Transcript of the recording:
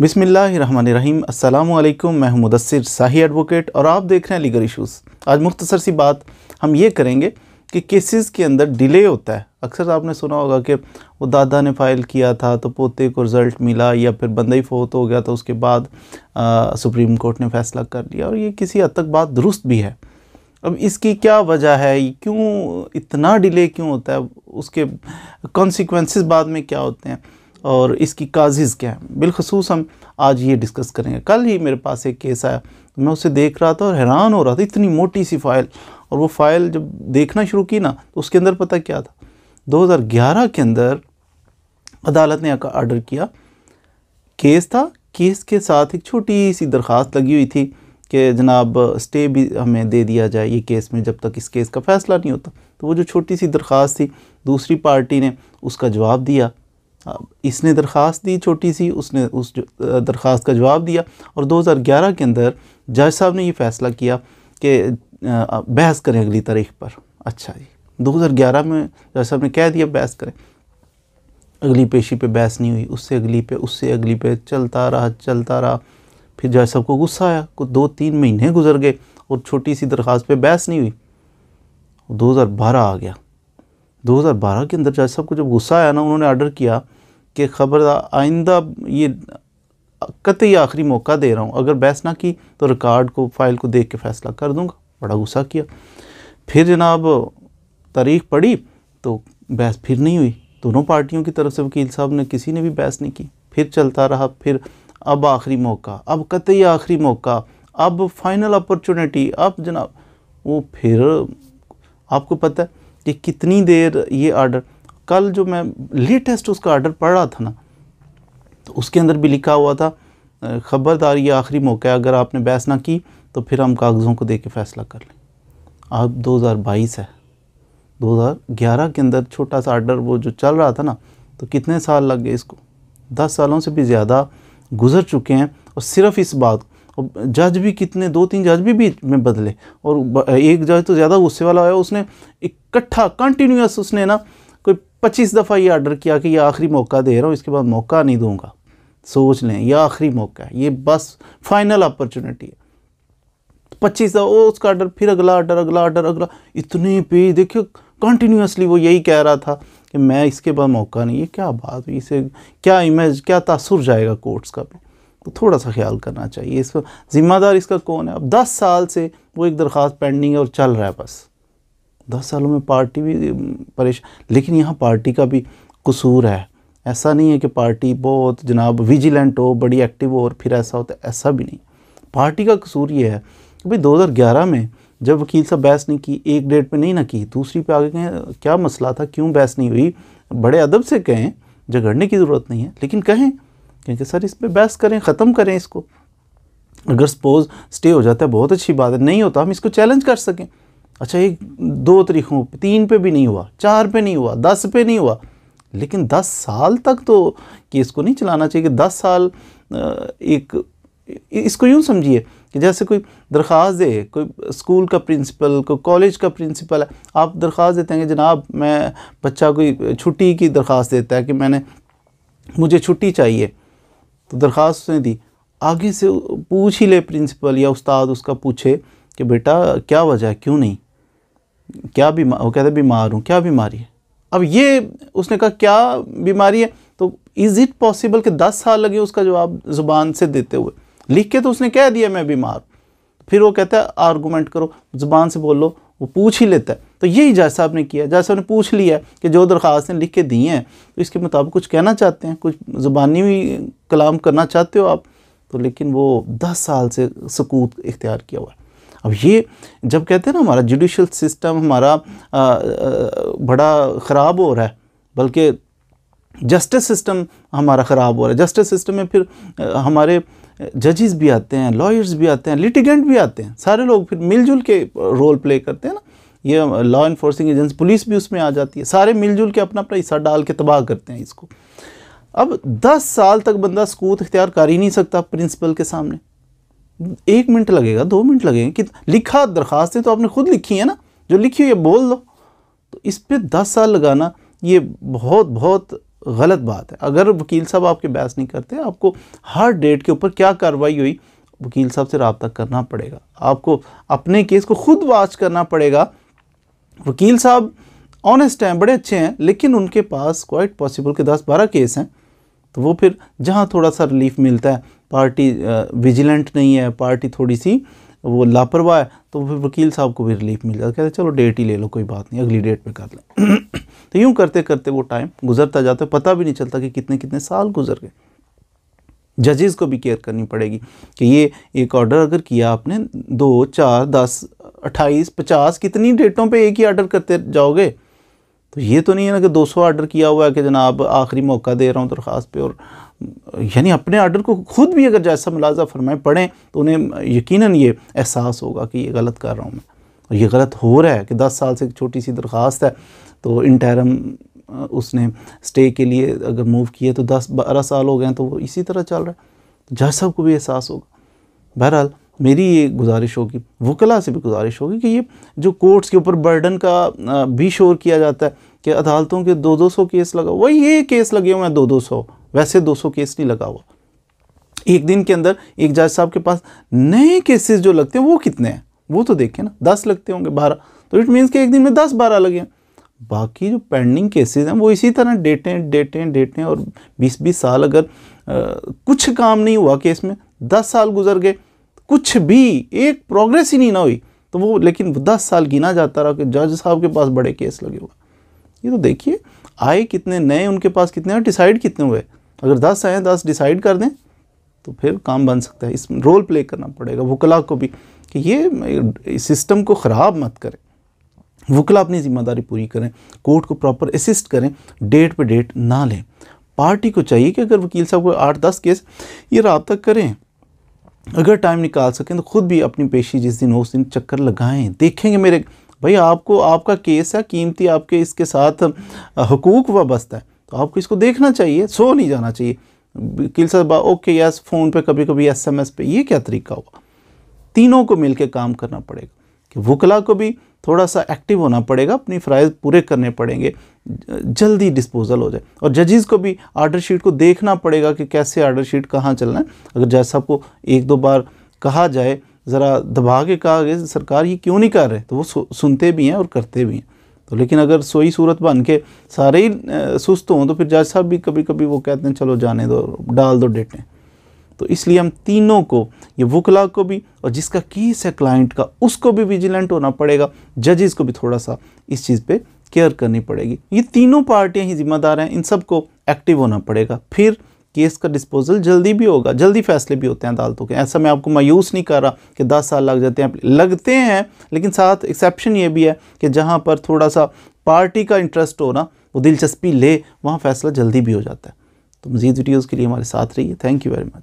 बिस्मिल्लाहिर्रहमानिर्रहीम। अस्सलामु अलैकुम। मैं हूं मुदस्सिर साही एडवोकेट और आप देख रहे हैं लीगल इश्यूज़। आज मुख्तसर सी बात हम ये करेंगे कि केसेस के अंदर डिले होता है। अक्सर आपने सुना होगा कि वो दादा ने फ़ाइल किया था तो पोते को रिज़ल्ट मिला, या फिर बंदा ही फोत हो गया तो उसके बाद सुप्रीम कोर्ट ने फ़ैसला कर लिया, और ये किसी हद तक बात दुरुस्त भी है। अब इसकी क्या वजह है, क्यों इतना डिले क्यों होता है, उसके कॉन्सिक्वेंसेस बाद में क्या होते हैं और इसकी काज़िज़ क्या है, बिलखसूस हम आज ये डिस्कस करेंगे। कल ही मेरे पास एक केस आया, मैं उसे देख रहा था और हैरान हो रहा था, इतनी मोटी सी फ़ाइल। और वो फ़ाइल जब देखना शुरू की ना तो उसके अंदर पता क्या था, 2011 के अंदर अदालत ने आर्डर किया, केस था, केस के साथ एक छोटी सी दरख्वास्त लगी हुई थी कि जनाब स्टे भी हमें दे दिया जाए ये केस में जब तक इस केस का फ़ैसला नहीं होता। तो वो जो छोटी सी दरख्वास्त थी, दूसरी पार्टी ने उसका जवाब दिया, इसने दरख्वास्त दी छोटी सी, उसने उस दरख्वास्त का जवाब दिया, और 2011 के अंदर जज साहब ने ये फ़ैसला किया कि बहस करें अगली तारीख पर। अच्छा जी, 2011 में जज साहब ने कह दिया बहस करें, अगली पेशी पे बहस नहीं हुई, उससे अगली पे, उससे अगली पे, चलता रहा। फिर जज साहब को गुस्सा आया, कुछ 2-3 महीने गुजर गए और छोटी सी दरख्वास्त पे बहस नहीं हुई। 2012 आ गया। 2012 के अंदर जज साहब को जब गुस्सा आया ना, उन्होंने आर्डर किया कि खबरदार आइंदा ये कतई आखिरी मौका दे रहा हूँ, अगर बहस ना की तो रिकॉर्ड को, फाइल को देख के फ़ैसला कर दूँगा। बड़ा गुस्सा किया। फिर जनाब तारीख पड़ी तो बहस फिर नहीं हुई, दोनों पार्टियों की तरफ से वकील साहब ने, किसी ने भी बहस नहीं की। फिर चलता रहा, फिर अब आखिरी मौका, अब कतई आखिरी मौका, अब फाइनल अपॉर्चुनिटी, अब जनाब वो फिर आपको पता है कि कितनी देर ये आर्डर। कल जो मैं लेटेस्ट उसका आर्डर पढ़ रहा था ना, तो उसके अंदर भी लिखा हुआ था खबरदार ये आखिरी मौका है, अगर आपने बहस ना की तो फिर हम कागज़ों को दे के फ़ैसला कर लें। अब 2022 है, 2011 के अंदर छोटा सा आर्डर वो जो चल रहा था ना, तो कितने साल लग गए इसको, 10 सालों से भी ज़्यादा गुज़र चुके हैं। और सिर्फ इस बात, और जज भी कितने, 2-3 जज भी बीच में बदले, और एक जज तो ज़्यादा गुस्से वाला आया, उसने इकट्ठा कंटिन्यूस उसने ना कोई 25 दफ़ा ये आर्डर किया कि ये आखिरी मौका दे रहा हूँ, इसके बाद मौका नहीं दूंगा। सोच लें, ये आखिरी मौका है, ये बस फाइनल अपॉर्चुनिटी है। 25 दफ़ा वो उसका आर्डर, फिर अगला आर्डर, इतने पे देखिए कंटिन्यूसली वो यही कह रहा था कि मैं इसके बाद मौका नहीं। ये क्या बात हुई, इसे क्या इमेज, क्या तासुर जाएगा कोर्ट्स का भी, तो थोड़ा सा ख्याल करना चाहिए। इसका ज़िम्मेदार इसका कौन है? अब 10 साल से वो एक दरख्वास्त पेंडिंग है और चल रहा है, बस 10 सालों में पार्टी भी परेशान। लेकिन यहाँ पार्टी का भी कसूर है, ऐसा नहीं है कि पार्टी बहुत जनाब विजिलेंट हो, बड़ी एक्टिव हो और फिर ऐसा होता है, ऐसा भी नहीं। पार्टी का कसूर ये है कि भाई 2011 में जब वकील साहब बहस नहीं की, एक डेट पे नहीं ना की, दूसरी पे आगे कहें क्या मसला था, क्यों बहस नहीं हुई, बड़े अदब से कहें, झगड़ने की ज़रूरत नहीं है, लेकिन कहें क्योंकि सर इस पर बहस करें, ख़त्म करें इसको। अगर सपोज़ स्टे हो जाता है बहुत अच्छी बात है, नहीं होता हम इसको चैलेंज कर सकें। अच्छा, 1-2 तरीक़ों पे, 3 पे भी नहीं हुआ, 4 पे नहीं हुआ, 10 पे नहीं हुआ, लेकिन 10 साल तक तो केस को नहीं चलाना चाहिए कि 10 साल इसको यूँ समझिए कि जैसे कोई दरख्वास्त दे, कोई स्कूल का प्रिंसिपल, कोई कॉलेज का प्रिंसिपल है, आप दरख्वास्त देते हैं कि जनाब मैं, बच्चा कोई छुट्टी की दरख्वास्त देता है कि मुझे छुट्टी चाहिए, तो दरख्वास्त उसने दी, आगे से पूछ ही ले प्रिंसिपल या उस्ताद, उसका पूछे कि बेटा क्या वजह है, क्यों नहीं, क्या बीमार, वो कहते बीमार हूँ, क्या बीमारी है। अब ये उसने कहा क्या बीमारी है, तो इज़ इट पॉसिबल कि 10 साल लगे उसका जवाब ज़ुबान से देते हुए? लिख के तो उसने कह दिया मैं बीमार, फिर वो कहता है आर्गूमेंट करो, ज़ुबान से बोलो, वो पूछ ही लेता है। तो यही जज साहब ने किया, जज साहब ने पूछ लिया कि जो दरख्वास्तें लिख के दी हैं तो इसके मुताबिक कुछ कहना चाहते हैं, कुछ ज़ुबानी भी कलाम करना चाहते हो आप, तो लेकिन वो 10 साल से सकूत इख्तियार किया हुआ है। अब ये जब कहते हैं ना हमारा जुडिशल सिस्टम हमारा बड़ा ख़राब हो रहा है, बल्कि जस्टिस सिस्टम हमारा ख़राब हो रहा है, जस्टिस सिस्टम में फिर हमारे जजेस भी आते हैं, लॉयर्स भी आते हैं, लिटिगेंट भी आते हैं, सारे लोग फिर मिलजुल के रोल प्ले करते हैं ना, ये लॉ इन्फोर्सिंग एजेंसी, पुलिस भी उसमें आ जाती है, सारे मिलजुल के अपना अपना हिस्सा डाल के तबाह करते हैं इसको। अब 10 साल तक बंदा सकूत इख्तियार कर ही नहीं सकता प्रिंसिपल के सामने, 1 मिनट लगेगा, 2 मिनट लगेंगे कि लिखा, दरख्वास्तें तो आपने खुद लिखी है ना, जो लिखी हुई है बोल दो, तो इस पर 10 साल लगाना ये बहुत गलत बात है। अगर वकील साहब आपके बहस नहीं करते, आपको हर डेट के ऊपर क्या कार्रवाई हुई वकील साहब से रब्ता करना पड़ेगा, आपको अपने केस को खुद वॉच करना पड़ेगा। वकील साहब ऑनेस्ट हैं, बड़े अच्छे हैं, लेकिन उनके पास क्वाइट पॉसिबल के 10-12 केस हैं, तो वो फिर जहाँ थोड़ा सा रिलीफ मिलता है, पार्टी विजिलेंट नहीं है, पार्टी थोड़ी सी वो लापरवाह है, तो फिर वकील साहब को भी रिलीफ मिल जाता है, कहते चलो डेट ही ले लो, कोई बात नहीं, अगली डेट पे कर लें। तो यूँ करते करते वो टाइम गुजरता जाता है, पता भी नहीं चलता कि कितने कितने साल गुजर गए। जजेस को भी केयर करनी पड़ेगी कि ये एक ऑर्डर अगर किया आपने 2, 4, 10, 28, 50 कितनी डेटों पे एक ही ऑर्डर करते जाओगे। तो ये तो नहीं है ना कि 200 ऑर्डर किया हुआ है कि जनाब आखिरी मौका दे रहा हूँ दरख्वास्त पे, और यानी अपने ऑर्डर को खुद भी अगर जैसा मुलाजा फरमाए पढ़ें तो उन्हें यकीनन ये एहसास होगा कि ये गलत कर रहा हूँ मैं, और ये गलत हो रहा है कि 10 साल से एक छोटी सी दरख्वास्त है, तो इंटरम उसने स्टे के लिए अगर मूव किए तो 10-12 साल हो गए हैं, तो वो इसी तरह चल रहा है। तो जज साहब को भी एहसास होगा। बहरहाल मेरी ये गुजारिश होगी, वकला से भी गुजारिश होगी कि ये जो कोर्ट्स के ऊपर बर्डन का भी शोर किया जाता है कि अदालतों के 200 केस लगा हुआ, ये केस लगे हुए हैं 200, वैसे 200 केस नहीं लगा हुआ। एक दिन के अंदर एक जज साहब के पास नए केसेस जो लगते हैं वो कितने हैं, वो तो देखें ना, 10 लगते होंगे, 12, तो इट मीन्स कि एक दिन में 10-12 लगे हैं। बाकी जो पेंडिंग केसेस हैं वो इसी तरह डेटें और 20-20 साल, अगर कुछ काम नहीं हुआ केस में, 10 साल गुजर गए, कुछ भी एक प्रोग्रेस ही नहीं ना हुई, तो वो लेकिन 10 साल गिना जाता रहा कि जज साहब के पास बड़े केस लगे हुए। ये तो देखिए आए कितने नए, उनके पास कितने, डिसाइड कितने हुए। अगर 10 आए 10 डिसाइड कर दें तो फिर काम बन सकता है। इसमें रोल प्ले करना पड़ेगा वकला को भी कि ये सिस्टम को ख़राब मत करें। वकला अपनी ज़िम्मेदारी पूरी करें, कोर्ट को प्रॉपर असिस्ट करें, डेट पे डेट ना लें। पार्टी को चाहिए कि अगर वकील साहब को 8-10 केस ये रब्ता करें, अगर टाइम निकाल सकें तो ख़ुद भी अपनी पेशी जिस दिन हो उस दिन चक्कर लगाएं, देखेंगे मेरे भाई आपको आपका केस है कीमती, आपके इसके साथ हुकूक वाबस्ता है, तो आपको इसको देखना चाहिए, सो नहीं जाना चाहिए। वकील साहब ओके यस फ़ोन पे, कभी कभी SMS पे, ये क्या तरीका हुआ। तीनों को मिलकर काम करना पड़ेगा कि वकला को भी थोड़ा सा एक्टिव होना पड़ेगा, अपनी फ़राइज़ पूरे करने पड़ेंगे, जल्दी डिस्पोजल हो जाए, और जजेस को भी आर्डर शीट को देखना पड़ेगा कि कैसे आर्डर शीट कहाँ चलना है। अगर जज साहब को 1-2 बार कहा जाए, ज़रा दबा के कहा गया सरकार ये क्यों नहीं कर रहे, तो वो सुनते भी हैं और करते भी हैं। तो लेकिन अगर सोई सूरत बन के सारे ही सुस्त हों तो फिर जज साहब भी कभी कभी वो कहते हैं चलो जाने दो, डाल दो डेटें। तो इसलिए हम तीनों को, ये वकला को भी और जिसका केस है क्लाइंट का उसको भी विजिलेंट होना पड़ेगा, जजेस को भी थोड़ा सा इस चीज़ पे केयर करनी पड़ेगी। ये तीनों पार्टियां ही जिम्मेदार हैं, इन सब को एक्टिव होना पड़ेगा, फिर केस का डिस्पोजल जल्दी भी होगा, जल्दी फैसले भी होते हैं अदालतों के। ऐसा मैं आपको मायूस नहीं कर रहा कि 10 साल लग जाते हैं, लगते हैं, लेकिन साथ एक्सेप्शन ये भी है कि जहाँ पर थोड़ा सा पार्टी का इंटरेस्ट हो ना, वो दिलचस्पी ले, वहाँ फैसला जल्दी भी हो जाता है। तो मज़ीद वीडियोज़ के लिए हमारे साथ रहिए। Thank you very much.